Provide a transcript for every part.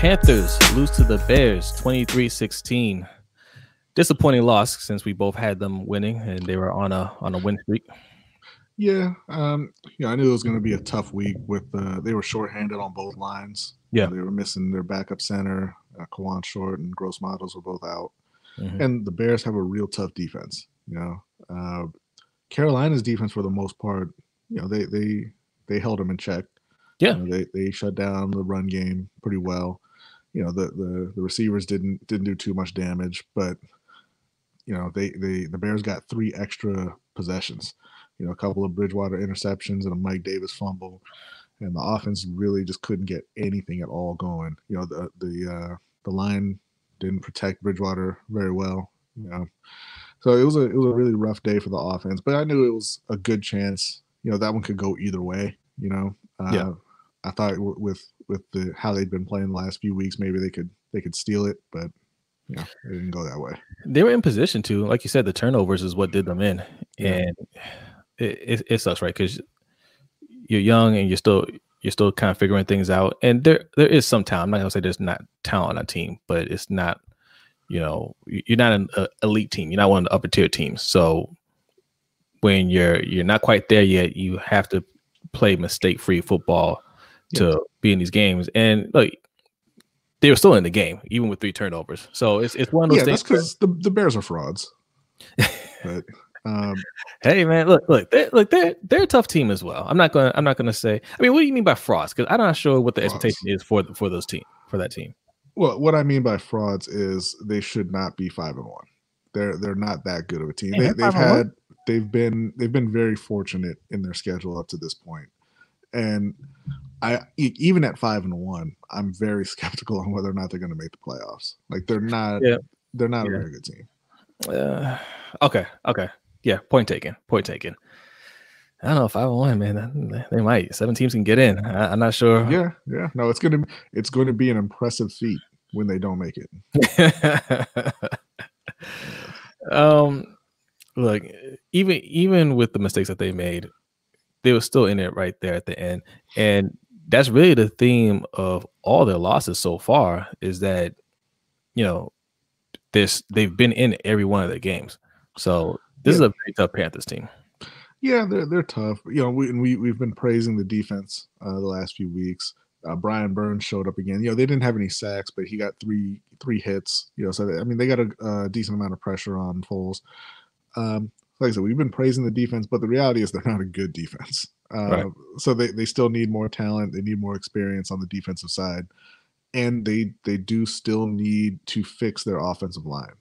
Panthers lose to the Bears 23-16. Disappointing loss since we both had them winning and they were on a win streak. Yeah, I knew it was going to be a tough week with they were shorthanded on both lines. Yeah. They were missing their backup center, Kawan Short and Gross Models were both out. Mhm. And the Bears have a real tough defense. Carolina's defense for the most part, they held them in check. Yeah. They shut down the run game pretty well. The receivers didn't do too much damage, but the Bears got 3 extra possessions. A couple of Bridgewater interceptions and a Mike Davis fumble, and the offense really just couldn't get anything at all going. The line didn't protect Bridgewater very well. So it was a really rough day for the offense, but I knew it was a good chance. That one could go either way. Yeah. I thought with how they'd been playing the last few weeks, maybe they could steal it, but it didn't go that way. They were in position to, like you said, the turnovers is what did them in, and it sucks, right? Because you're young and you're still kind of figuring things out, and there is some talent. I'm not gonna say there's not talent on a team, but it's not. You're not an elite team. You're not one of the upper tier teams. So when you're not quite there yet, you have to play mistake-free football to be in these games. And like they were still in the game, even with 3 turnovers. So it's one of those things. That's because the Bears are frauds. But hey man, look, they're a tough team as well. I'm not gonna say. I mean, what do you mean by frauds? Because I'm not sure what the expectation is for that team. Well, what I mean by frauds is they should not be 5-1. They're not that good of a team. They've been very fortunate in their schedule up to this point, and even at 5-1, I'm very skeptical on whether or not they're going to make the playoffs. Like they're not a very good team. Okay. Yeah, point taken. I don't know, 5-1, man. They might. 7 teams can get in. I'm not sure. Yeah. No, it's going to be an impressive feat when they don't make it. Look, even with the mistakes that they made, they were still in it right there at the end, and that's really the theme of all their losses so far. Is that they've been in every one of their games. So this is a very tough Panthers team. Yeah, they're tough. We've been praising the defense the last few weeks. Brian Burns showed up again. They didn't have any sacks, but he got three hits. So they got a decent amount of pressure on Foles. Like I said, we've been praising the defense, but the reality is they're not a good defense. Right. So they still need more talent. They need more experience on the defensive side, and they do still need to fix their offensive line.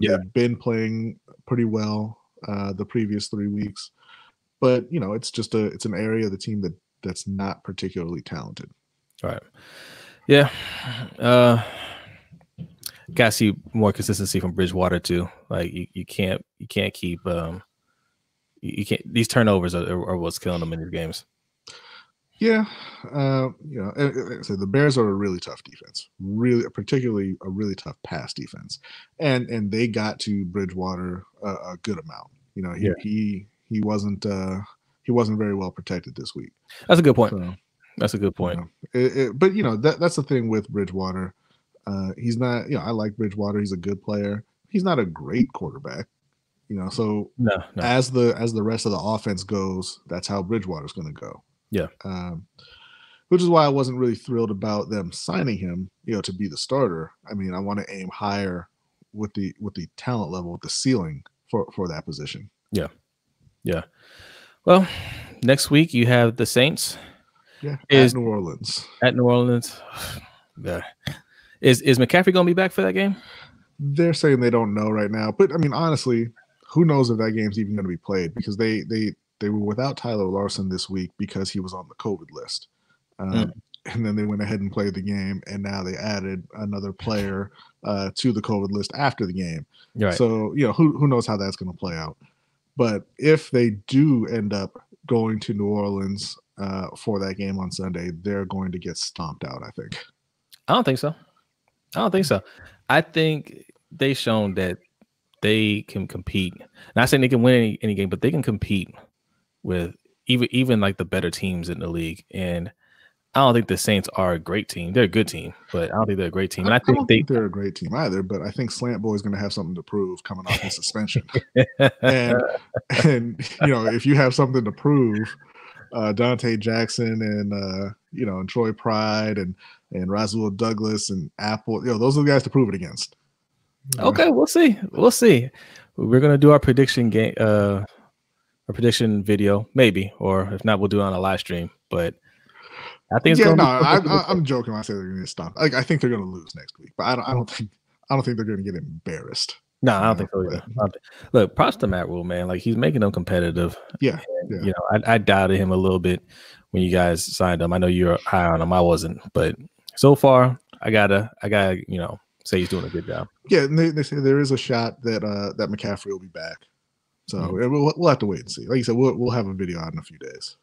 They've been playing pretty well the previous 3 weeks, but it's an area of the team that's not particularly talented. Right. Yeah. Gotta see more consistency from Bridgewater too. Like you can't keep you can't. These turnovers are what's killing them in these games. Yeah, like I said, the Bears are a really tough defense, particularly a really tough pass defense, and they got to Bridgewater a good amount. He wasn't very well protected this week. That's a good point. That's a good point. But that's the thing with Bridgewater. He's not. I like Bridgewater. He's a good player. He's not a great quarterback. So no. As the rest of the offense goes, that's how Bridgewater's going to go. Yeah. Which is why I wasn't really thrilled about them signing him, to be the starter. I mean, I want to aim higher with the talent level, with the ceiling for that position. Yeah. Well, next week you have the Saints. Yeah. At New Orleans. Yeah. Is McCaffrey going to be back for that game? They're saying they don't know right now, but I mean, honestly, who knows if that game's even going to be played, because they were without Tyler Larson this week because he was on the COVID list. And then they went ahead and played the game, and now they added another player to the COVID list after the game. Right. So, who knows how that's going to play out. But if they do end up going to New Orleans for that game on Sunday, they're going to get stomped out, I think. I don't think so. I think they've shown that they can compete. Not saying they can win any game, but they can compete with even like the better teams in the league. And I don't think the Saints are a great team. They're a good team, but I don't think they're a great team. And I I think don't think they're a great team either, but I think Slant Boy is going to have something to prove coming off his suspension. And you know, if you have something to prove, Dante Jackson and you know, and Troy Pride and Rasul Douglas and Apple, you know, those are the guys to prove it against. Okay, we'll see. We'll see. We're gonna do our prediction game, our prediction video, maybe, or if not, we'll do it on a live stream. But I think it's Yeah, gonna no, be I'm joking when I say they're going to stop. Like, I think they're going to lose next week, but I don't think they're going to get embarrassed. No, I don't think so either. Look, props to Matt Rule, man. Like he's making them competitive. Yeah, You know, I doubted him a little bit when you guys signed him. I know you're high on him. I wasn't, but so far, I gotta, you know, say he's doing a good job. Yeah, and they say there is a shot that that McCaffrey will be back. So we'll have to wait and see. Like you said, we'll have a video out in a few days.